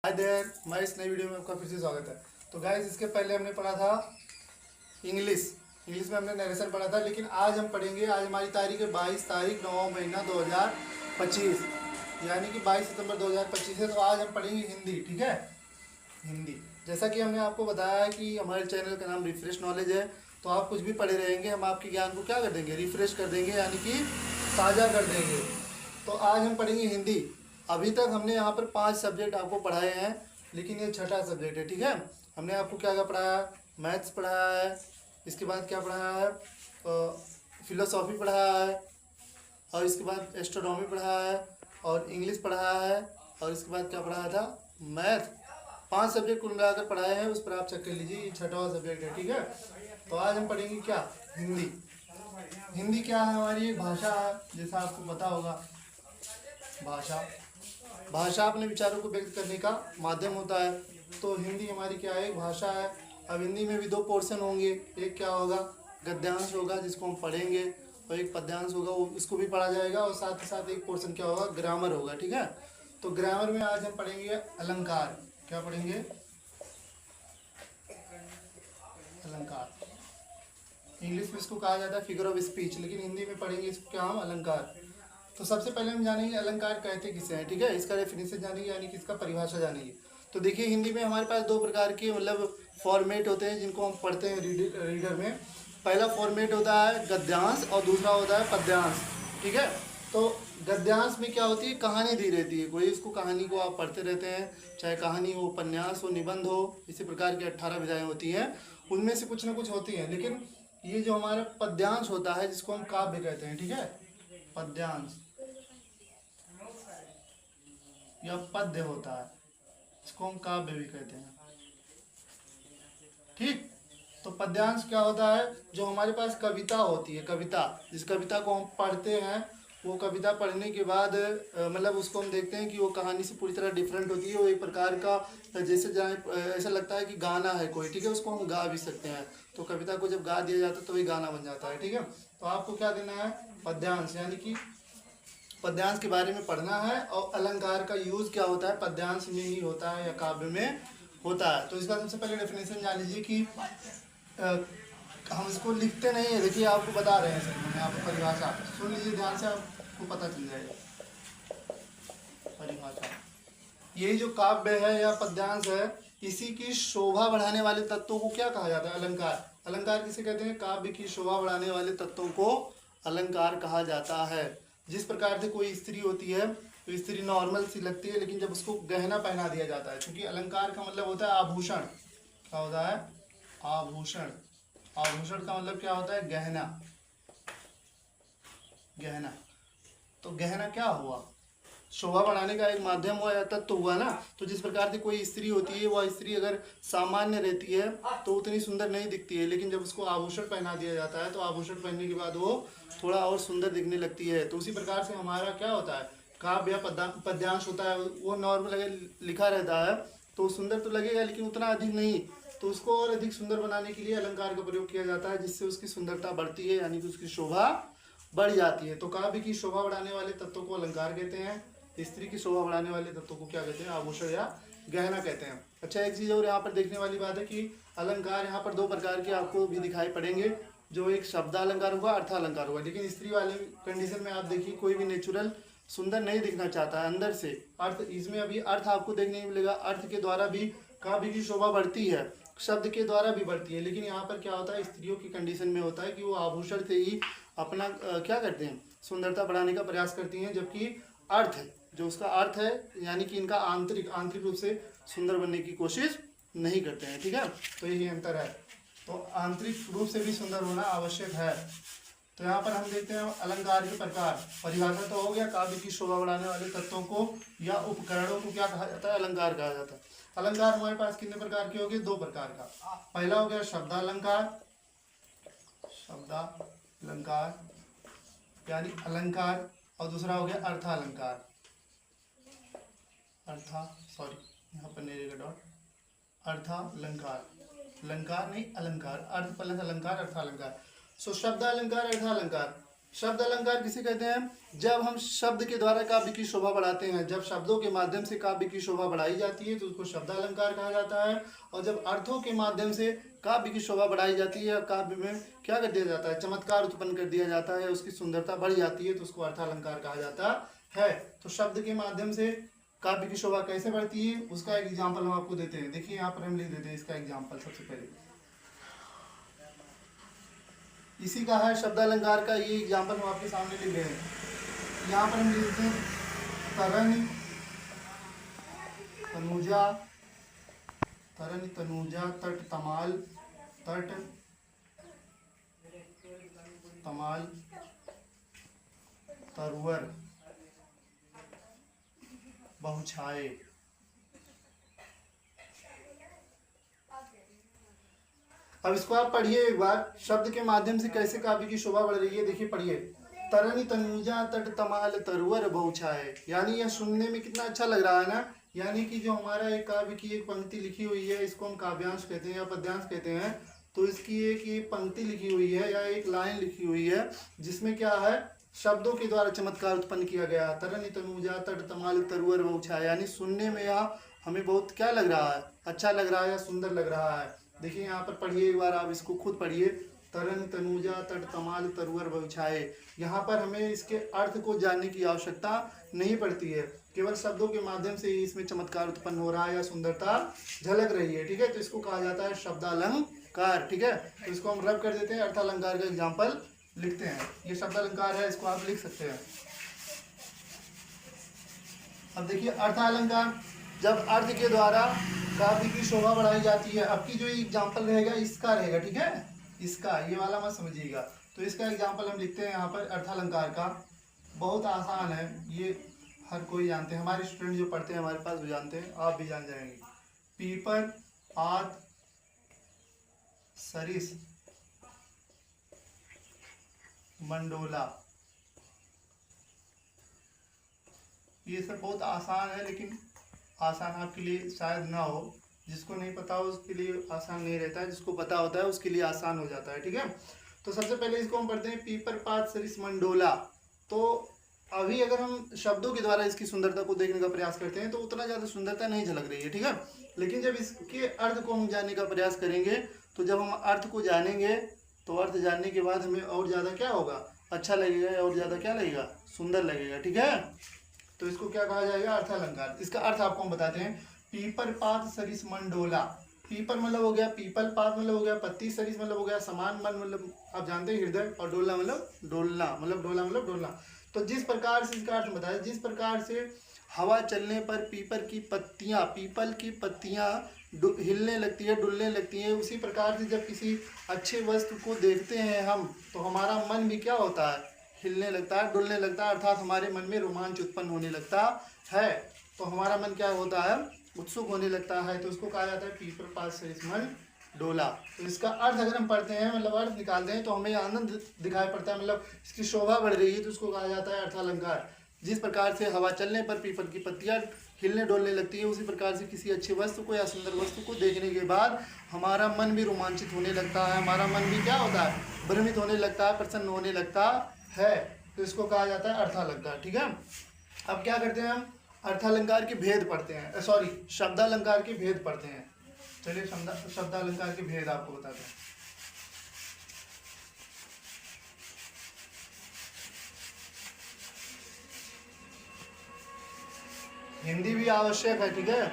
Hi there, मैं इस नई वीडियो में आपका फिर से स्वागत है। तो गाइस, इसके पहले हमने पढ़ा था इंग्लिश में हमने नरेशन पढ़ा था, लेकिन आज हम पढ़ेंगे। आज हमारी तारीख है 22 तारीख 9 महीना 2025, यानी कि 22 सितंबर 2025 है। तो आज हम पढ़ेंगे हिंदी, ठीक है। हिंदी, जैसा कि हमने आपको बताया है कि हमारे चैनल का नाम रिफ्रेश नॉलेज है। तो आप कुछ भी पढ़े रहेंगे, हम आपके ज्ञान को क्या कर देंगे, रिफ्रेश कर देंगे, यानी कि ताज़ा कर देंगे। तो आज हम पढ़ेंगे हिंदी। अभी तक हमने यहाँ पर 5 सब्जेक्ट आपको पढ़ाए हैं, लेकिन ये छठा सब्जेक्ट है, ठीक है। हमने आपको क्या क्या पढ़ाया है, मैथ्स पढ़ाया है, इसके बाद क्या पढ़ाया है, फिलोसॉफी पढ़ाया है, और इसके बाद एस्ट्रोनॉमी पढ़ाया है, और इंग्लिश पढ़ाया है, और इसके बाद क्या पढ़ाया था, मैथ। 5 सब्जेक्ट कुल मिलाकर पढ़ाए हैं, उस पर आप चेक कर लीजिए। ये छठा सब्जेक्ट है, ठीक है। तो आज हम पढ़ेंगे क्या, हिंदी। हिंदी क्या है, हमारी एक भाषा है, जैसा आपको पता होगा। भाषा अपने विचारों को व्यक्त करने का माध्यम होता है। तो हिंदी हमारी क्या है, एक भाषा है। अब हिंदी में भी 2 पोर्शन होंगे, एक क्या होगा, गद्यांश होगा जिसको हम पढ़ेंगे, और एक पद्यांश होगा, वो इसको भी पढ़ा जाएगा, और साथ ही साथ एक पोर्शन क्या होगा, ग्रामर होगा, ठीक है। तो ग्रामर में आज हम पढ़ेंगे अलंकार। क्या पढ़ेंगे, अलंकार। इंग्लिश में इसको कहा जाता है फिगर ऑफ स्पीच, लेकिन हिंदी में पढ़ेंगे इसको क्या, हम अलंकार। तो सबसे पहले हम जानेंगे अलंकार कहते किसे हैं, ठीक है। इसका डेफिनेशन जानेंगे, यानी कि इसका परिभाषा जानेंगे। तो देखिए, हिंदी में हमारे पास 2 प्रकार के मतलब फॉर्मेट होते हैं, जिनको हम पढ़ते हैं रीडर में। पहला फॉर्मेट होता है गद्यांश, और दूसरा होता है पद्यांश, ठीक है। तो गद्यांश में क्या होती है, कहानी दी रहती है कोई, उसको कहानी को आप पढ़ते रहते हैं, चाहे कहानी हो, उपन्यास हो, निबंध हो, इसी प्रकार की 18 विधाएँ होती हैं, उनमें से कुछ ना कुछ होती हैं। लेकिन ये जो हमारा पद्यांश होता है, जिसको हम काव्य कहते हैं, ठीक है, पद्यांश या पद्य होता है, इसको हम काव्य भी कहते हैं, ठीक। तो पद्यांश क्या होता है, जो हमारे पास कविता होती है, कविता, जिस कविता को हम पढ़ते हैं, वो कविता पढ़ने के बाद मतलब उसको हम देखते हैं कि वो कहानी से पूरी तरह डिफरेंट होती है। वो एक प्रकार का जैसे ऐसा लगता है कि गाना है कोई, ठीक है, उसको हम गा भी सकते हैं। तो कविता को जब गा दिया जाता है तो वही गाना बन जाता है, ठीक है। तो आपको क्या देना है, पद्यांश, यानी कि पद्यांश के बारे में पढ़ना है। और अलंकार का यूज क्या होता है, पद्यांश में ही होता है या काव्य में होता है। तो इसका सबसे पहले डेफिनेशन जान लीजिए कि हम इसको लिखते नहीं है, देखिए आपको बता रहे हैं सर, मैंने आपको परिभाषा सुन लीजिए ध्यान से, आपको पता चल जाएगा परिभाषा। यही जो काव्य है या पद्यांश है, इसी की शोभा बढ़ाने वाले तत्वों को क्या कहा जाता है, अलंकार। अलंकार किसे कहते हैं, काव्य की शोभा बढ़ाने वाले तत्वों को अलंकार कहा जाता है। जिस प्रकार से कोई स्त्री होती है, तो स्त्री नॉर्मल सी लगती है, लेकिन जब उसको गहना पहना दिया जाता है, क्योंकि अलंकार का मतलब होता है आभूषण। क्या होता है, आभूषण। आभूषण का मतलब क्या होता है, गहना। गहना, तो गहना क्या हुआ, शोभा बढ़ाने का एक माध्यम हुआ या तत्व हुआ ना। तो जिस प्रकार से कोई स्त्री होती है, वह स्त्री अगर सामान्य रहती है तो उतनी सुंदर नहीं दिखती है, लेकिन जब उसको आभूषण पहना दिया जाता है, तो आभूषण पहनने के बाद वो थोड़ा और सुंदर दिखने लगती है। तो उसी प्रकार से हमारा क्या होता है, काव्य या पद्यांश होता है, वो नॉर्मल अगर लिखा रहता है तो सुंदर तो लगेगा, लेकिन उतना अधिक नहीं। तो उसको और अधिक सुंदर बनाने के लिए अलंकार का प्रयोग किया जाता है, जिससे उसकी सुंदरता बढ़ती है, यानी कि उसकी शोभा बढ़ जाती है। तो काव्य की शोभा बढ़ाने वाले तत्वों को अलंकार कहते हैं, स्त्री की शोभा बढ़ाने वाले तत्वों को क्या कहते हैं, आभूषण या गहना कहते हैं। अच्छा, एक चीज़ और यहाँ पर देखने वाली बात है कि अलंकार यहाँ पर 2 प्रकार के आपको भी दिखाई पड़ेंगे, जो एक शब्दालंकार होगा, अर्थालंकार होगा। लेकिन स्त्री वाले कंडीशन में आप देखिए, कोई भी नेचुरल सुंदर नहीं दिखना चाहता है अंदर से। अर्थ, इसमें अभी अर्थ आपको देखने को मिलेगा, अर्थ के द्वारा भी काव्य की शोभा बढ़ती है, शब्द के द्वारा भी बढ़ती है। लेकिन यहाँ पर क्या होता है, स्त्रियों की कंडीशन में होता है कि वो आभूषण से ही अपना क्या करते हैं, सुंदरता बढ़ाने का प्रयास करती हैं, जबकि अर्थ, जो उसका अर्थ है, यानी कि इनका आंतरिक रूप से सुंदर बनने की कोशिश नहीं करते हैं, ठीक है। तो यही अंतर है। तो आंतरिक रूप से भी सुंदर होना आवश्यक है। तो यहाँ पर हम देखते हैं अलंकार के प्रकार। परिभाषा तो हो गया, काव्य की शोभा बढ़ाने वाले तत्वों को या उपकरणों को क्या कहा जाता है, अलंकार कहा जाता है। अलंकार हमारे पास कितने प्रकार के हो गए, 2 प्रकार का। पहला हो गया शब्दालंकार, शब्दालंकार यानी अलंकार, और दूसरा हो गया अर्थालंकार। यहाँ पर नहीं रहेगा डॉट, अर्थालंकार, अलंकार नहीं अलंकार, अर्थ प्लस अलंकार, अर्थालंकार। सो शब्दालंकार, अर्थालंकार। शब्द अलंकार किसे कहते हैं? जब हम शब्द के द्वारा काव्य की शोभा बढ़ाते हैं, जब शब्दों के माध्यम से काव्य की शोभा बढ़ाई जाती है तो उसको शब्द अलंकार कहा जाता है। और जब अर्थों के माध्यम से काव्य की शोभा बढ़ाई जाती है, काव्य में क्या कर दिया जाता है, चमत्कार उत्पन्न कर दिया जाता है, उसकी सुंदरता बढ़ जाती है, तो उसको अर्थालंकार कहा जाता है। तो शब्द के माध्यम से काव्य की शोभा कैसे बढ़ती है उसका एक एग्जाम्पल हम आपको देते हैं। देखिए यहाँ पर हम लिख देते हैं इसका एग्जाम्पल। सबसे पहले इसी का है शब्द अलंकार का, ये एग्जाम्पल हम आपके सामने लिख रहे हैं। यहाँ पर हम लिख देते हैं तरन तनुजा, तरन तनुजा तट तमाल, तट तमाल तरवर बहुछाए। अब इसको आप पढ़िए एक बार, शब्द के माध्यम से कैसे काव्य की शोभा बढ़ रही है। देखिए पढ़िए, तरनी तनुजा तट तमाल तरवर बहुछाए, यानी यह सुनने में कितना अच्छा लग रहा है ना। यानी कि जो हमारा एक काव्य की एक पंक्ति लिखी हुई है, इसको हम काव्यांश कहते हैं या पद्यांश कहते हैं। तो इसकी एक ये पंक्ति लिखी हुई है या एक लाइन लिखी हुई है, जिसमें क्या है, शब्दों के द्वारा चमत्कार उत्पन्न किया गया। तरनी तनुजा तट तमाल तरवर बहुछाए, यानी सुनने में यह हमें बहुत क्या लग रहा है, अच्छा लग रहा है या सुंदर लग रहा है। देखिए यहाँ पर पढ़िए एक बार, आप इसको खुद पढ़िए, तरन तनुजा तट तमाल तरवर बहुछाए। यहाँ पर हमें इसके अर्थ को जानने की आवश्यकता नहीं पड़ती है, केवल शब्दों के माध्यम से ही इसमें चमत्कार उत्पन्न हो रहा है या सुंदरता झलक रही है। ठीक है, तो इसको कहा जाता है शब्दालंकार। ठीक है, तो इसको हम रब कर देते हैं, अर्थालंकार का एग्जाम्पल लिखते हैं। ये शब्दालंकार है, इसको आप लिख सकते हैं। अब देखिए अर्थालंकार, जब अर्थ के द्वारा काव्य की शोभा बढ़ाई जाती है। अब की जो एग्जाम्पल रहेगा इसका रहेगा, ठीक है, इसका, ये वाला मत समझिएगा। तो इसका एग्जाम्पल हम लिखते हैं यहाँ पर अर्थालंकार का। बहुत आसान है, ये हर कोई जानते हैं, हमारे स्टूडेंट जो पढ़ते हैं हमारे पास भी जानते हैं, आप भी जान जाएंगे। पीपर आद सरिस मंडोला, ये सब बहुत आसान है, लेकिन आसान आपके लिए शायद ना हो। जिसको नहीं पता हो उसके लिए आसान नहीं रहता है, जिसको पता होता है उसके लिए आसान हो जाता है। ठीक है, तो सबसे पहले इसको हम पढ़ते हैं, पीपर पात सरिस मंडोला। तो अभी अगर हम शब्दों के द्वारा इसकी सुंदरता को देखने का प्रयास करते हैं तो उतना ज़्यादा सुंदरता नहीं झलक रही है। ठीक है, लेकिन जब इसके अर्थ को हम जानने का प्रयास करेंगे, तो जब हम अर्थ को जानेंगे तो अर्थ जानने के बाद हमें और ज़्यादा क्या होगा, अच्छा लगेगा, और ज़्यादा क्या लगेगा, सुंदर लगेगा। ठीक है, तो इसको क्या कहा जाएगा, अर्थालंकार। इसका अर्थ आपको हम बताते हैं, पीपर पात सरिस मंडोला। पीपर मतलब हो गया पीपल, पात मतलब हो गया पत्ती, सरिस मतलब हो गया समान, मन मतलब आप जानते हैं हृदय, और डोलना मतलब डोलना, मतलब डोला मतलब डोलना। तो जिस प्रकार से इसका अर्थ बताया, जिस प्रकार से हवा चलने पर पीपल की पत्तियां हिलने लगती है, डुलने लगती है, उसी प्रकार से जब किसी अच्छे वस्तु को देखते हैं हम, तो हमारा मन भी क्या होता है, हिलने लगता है, डुलने लगता है, अर्थात हमारे मन में रोमांच उत्पन्न होने लगता है। तो हमारा मन क्या होता है, उत्सुक होने लगता है। तो उसको कहा जाता है पीपर पात सरिस मंडोला। तो इसका अर्थ अगर हम पढ़ते हैं, मतलब अर्थ निकालते हैं, तो हमें आनंद दिखाई पड़ता है, मतलब इसकी शोभा बढ़ रही है, तो उसको कहा जाता है अर्थालंकार। जिस प्रकार से हवा चलने पर पीपल की पत्तियां हिलने डोलने लगती है, उसी प्रकार से किसी अच्छे वस्तु को या सुंदर वस्तु को देखने के बाद हमारा मन भी रोमांचित होने लगता है, हमारा मन भी क्या होता है, भ्रमित होने लगता है, प्रसन्न होने लगता है। तो इसको कहा जाता है अर्थालंकार। ठीक है, अब क्या करते हैं, हम अर्थालंकार के भेद पढ़ते हैं, सॉरी शब्दालंकार के भेद पढ़ते हैं। चलिए शब्दालंकार के भेद आपको बताते हैं। हिंदी भी आवश्यक है। ठीक है,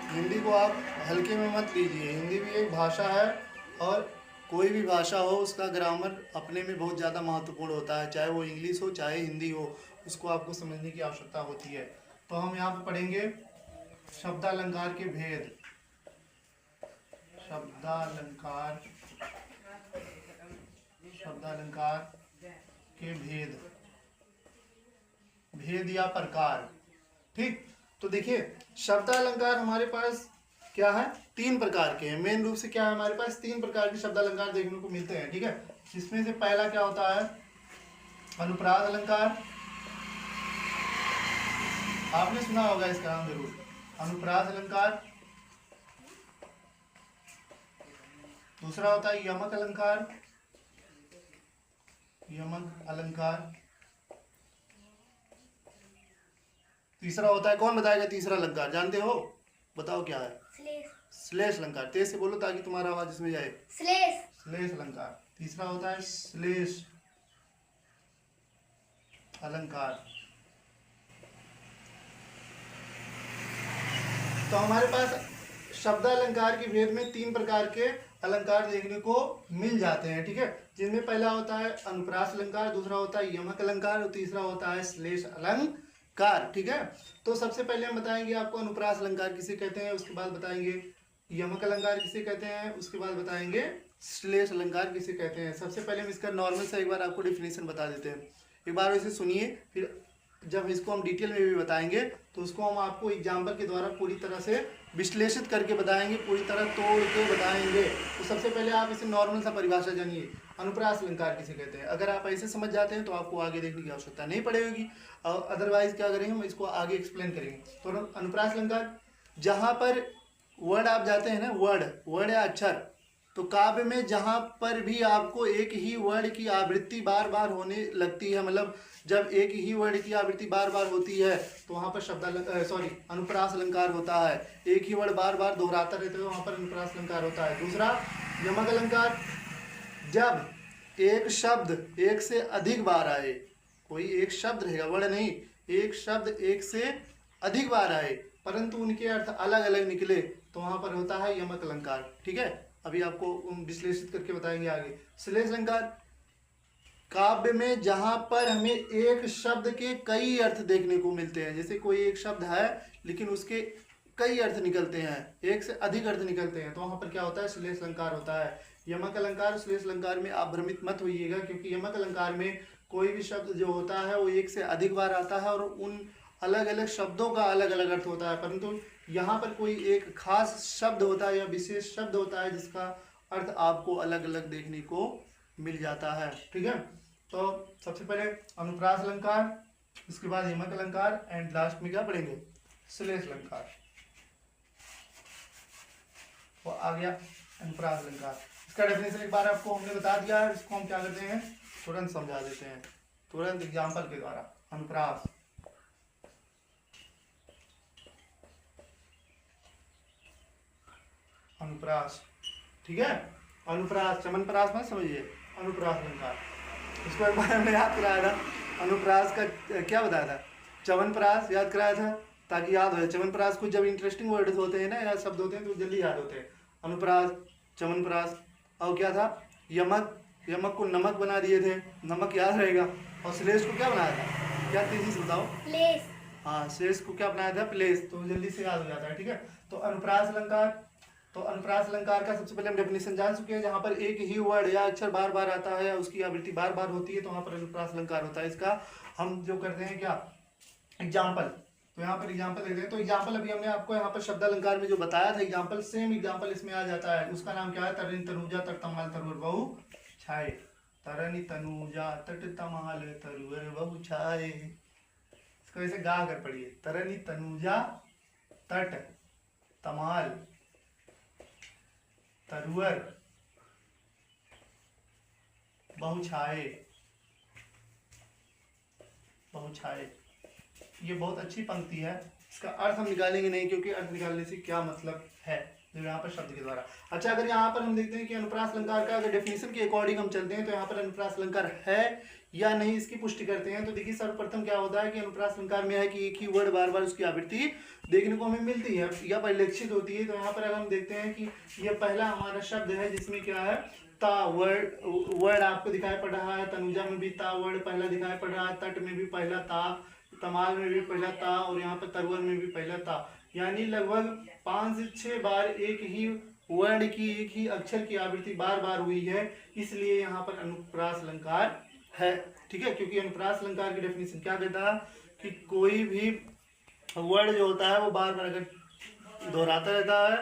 हिंदी को आप हल्के में मत लीजिए, हिंदी भी एक भाषा है, और कोई भी भाषा हो उसका ग्रामर अपने में बहुत ज़्यादा महत्वपूर्ण होता है, चाहे वो इंग्लिश हो चाहे हिंदी हो, उसको आपको समझने की आवश्यकता होती है। तो हम यहाँ पर पढ़ेंगे शब्दालंकार के भेद। शब्दालंकार के भेद, भेद या प्रकार। ठीक, तो देखिए शब्दालंकार हमारे पास क्या है, 3 प्रकार के हैं। मेन रूप से क्या है, हमारे पास 3 प्रकार के शब्दालंकार देखने को मिलते हैं। ठीक है, जिसमें से पहला क्या होता है, अनुप्रास अलंकार। आपने सुना होगा इसका नाम जरूर, अनुप्रास अलंकार। दूसरा होता है यमक अलंकार। यमक अलंकार। तीसरा होता है, कौन बताएगा तीसरा अलंकार, जानते हो? बताओ क्या है? श्लेष अलंकार। तेज से बोलो ताकि तुम्हारा आवाज इसमें जाए। श्लेष अलंकार। तीसरा होता है श्लेष अलंकार। तो हमारे पास शब्द अलंकार के भेद में 3 प्रकार के अलंकार देखने को मिल जाते हैं, ठीक है, जिनमें पहला होता है अनुप्रास अलंकार, दूसरा होता है यमक अलंकार और तीसरा होता है श्लेष अलंकार, ठीक है। तो सबसे पहले हम बताएंगे आपको अनुप्रास अलंकार किसे कहते हैं, उसके बाद बताएंगे यमक अलंकार किसे कहते हैं, उसके बाद बताएंगे श्लेष अलंकार किसे कहते हैं। सबसे पहले हम इसका नॉर्मल सा एक बार आपको डेफिनेशन बता देते हैं, एक बार वैसे सुनिए, फिर जब इसको हम डिटेल में भी बताएंगे तो उसको हम आपको एग्जाम्पल के द्वारा पूरी तरह से विश्लेषित करके बताएंगे, पूरी तरह तोड़ के बताएंगे। तो सबसे पहले आप इसे नॉर्मल सा परिभाषा जानिए, अनुप्रास अलंकार किसे कहते हैं। अगर आप ऐसे समझ जाते हैं तो आपको आगे देखने की आवश्यकता नहीं पड़ेगी, और अदरवाइज क्या करेंगे, हम इसको आगे एक्सप्लेन करेंगे। तो अनुप्रास अलंकार, जहाँ पर वर्ड आप जाते हैं ना, वर्ड या अक्षर, तो काव्य में जहाँ पर भी आपको एक ही वर्ड की आवृत्ति बार बार होने लगती है, मतलब जब एक ही वर्ड की आवृत्ति बार बार होती है तो वहाँ पर अनुप्रास अलंकार होता है। एक ही वर्ड बार बार दोहराता रहता है तो वहाँ पर अनुप्रास अलंकार होता है। दूसरा यमक अलंकार, जब एक शब्द एक से अधिक बार आए, कोई एक शब्द रहेगा, वर्ड नहीं, एक शब्द एक से अधिक बार आए परंतु उनके अर्थ अलग अलग निकले तो वहाँ पर होता है यमक अलंकार, ठीक है। अभी आपको विश्लेषित करके बताएंगे आगे। श्लेष अलंकार, काव्य में जहां पर हमें एक शब्द के कई अर्थ देखने को मिलते हैं, जैसे कोई एक शब्द है लेकिन उसके कई अर्थ निकलते हैं, एक से अधिक अर्थ निकलते हैं, तो वहां पर क्या होता है, श्लेष अलंकार होता है। यमक अलंकार, श्लेष अलंकार में आप भ्रमित मत होइएगा, क्योंकि यमक अलंकार में कोई भी शब्द जो होता है वो एक से अधिक बार आता है और उन अलग अलग शब्दों का अलग अलग अर्थ होता है, परंतु यहाँ पर कोई एक खास शब्द होता है या विशेष शब्द होता है जिसका अर्थ आपको अलग अलग देखने को मिल जाता है, ठीक है। तो सबसे पहले अनुप्रास अलंकार, उसके बाद यमक अलंकार एंड लास्ट में क्या पढ़ेंगे, श्लेष अलंकार। तो आ गया अनुप्रास अलंकार, इसका डेफिनेशन एक बार आपको हमने बता दिया है, इसको हम क्या करते हैं तुरंत समझा देते हैं, तुरंत एग्जाम्पल के द्वारा। अनुप्रास, अनुप्रास, ठीक है, अनुप्रास, चमनप्रास मत समझिए, अनुप्रास अलंकार। इसको एक बार हमने याद कराया था, अनुप्रास का क्या बताया था, चमनप्रास याद कराया था ताकि याद हो जाए। चमनप्रास कुछ जब इंटरेस्टिंग वर्ड्स होते हैं ना या शब्द होते हैं तो जल्दी याद होते हैं। अनुप्रास, चमनप्रास, और क्या था, यमक, यमक को नमक बना दिए थे, नमक याद रहेगा। और श्लेष को क्या बनाया था, क्या तेजी से बताओ, प्लेस। हाँ, श्लेष को क्या बनाया था, प्लेस, तो जल्दी से याद हो जाता है, ठीक है। तो अनुप्रास अलंकार, तो अनुप्रास अलंकार का सबसे पहले हम डेफिनेशन जान चुके हैं, जहां पर एक ही वर्ड या अक्षर बार बार आता है, उसकी आवृत्ति बार बार होती है तो वहां पर अनुप्रास अलंकार होता है। इसका हम जो करते हैं क्या, एग्जाम्पल, तो यहाँ पर एग्जाम्पल देते हैं। तो एग्जाम्पल अभी हमने आपको यहाँ पर शब्द अलंकार में जो बताया था एग्जाम्पल, सेम एग्जाम्पल इसमें आ जाता है। उसका नाम क्या है, तरनी तनुजा तट तमाल तरुवर बहु छाए, तरनी तनुजा तट तमाल तरुवर बहु छाए। इसको ऐसे गा कर पढ़िए, तरनी तनुजा तट तमाल तरुवर बहुछाए, बहुछाए। ये बहुत अच्छी पंक्ति है, इसका अर्थ हम निकालेंगे नहीं क्योंकि अर्थ निकालने से क्या मतलब है जो यहाँ पर शब्द के द्वारा। अच्छा, अगर यहाँ पर हम देखते हैं कि अनुप्रास अलंकार का अगर डेफिनेशन के अकॉर्डिंग हम चलते हैं तो यहाँ पर अनुप्रास अलंकार है या नहीं इसकी पुष्टि करते हैं। तो देखिए सर्वप्रथम क्या होता है कि अनुप्रास अलंकार में है कि एक ही वर्ड बार बार उसकी आवृत्ति देखने को हमें मिलती है या परिलक्षित होती है। तो यहाँ पर अगर हम देखते हैं कि ये पहला हमारा शब्द है जिसमें क्या है, ता वर्ड आपको दिखाई पड़ रहा है, तनुजा में भी ता वर्ड पहला दिखाई पड़ रहा है, तट में भी पहला ता, तमाल में भी पहला ता और यहाँ पर तरवर में भी पहला ता, यानी लगभग 5 से 6 बार एक ही वर्ड की, एक ही अक्षर की आवृत्ति बार बार हुई है, इसलिए यहाँ पर अनुप्रास अलंकार है, ठीक है। क्योंकि अनुप्रास अलंकार की डेफिनेशन क्या कहता है कि कोई भी वर्ड जो होता है वो बार बार अगर दोहराता रहता है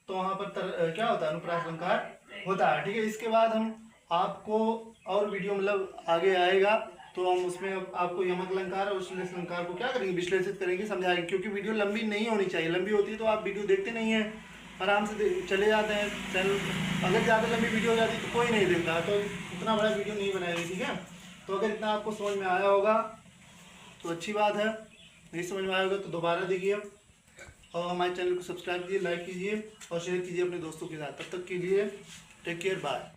तो वहाँ पर क्या होता है, अनुप्रास अलंकार होता है, ठीक है। इसके बाद हम आपको और वीडियो मतलब आगे आएगा तो हम उसमें आपको यमक अलंकार और श्लेष अलंकार को क्या करेंगे, विश्लेषित करेंगे, समझाएंगे। क्योंकि वीडियो लंबी नहीं होनी चाहिए, लंबी होती है तो आप वीडियो देखते नहीं हैं, आराम से चले जाते हैं चैनल। अगर ज़्यादा लंबी वीडियो हो जाती तो कोई नहीं देखता, तो उतना बड़ा वीडियो नहीं बनाएंगे, ठीक है। तो अगर इतना आपको समझ में आया होगा तो अच्छी बात है, नहीं समझ में आया होगा तो दोबारा देखिए और हमारे चैनल को सब्सक्राइब कीजिए, लाइक कीजिए और शेयर कीजिए अपने दोस्तों के साथ। तब तक के लिए टेक केयर, बाय।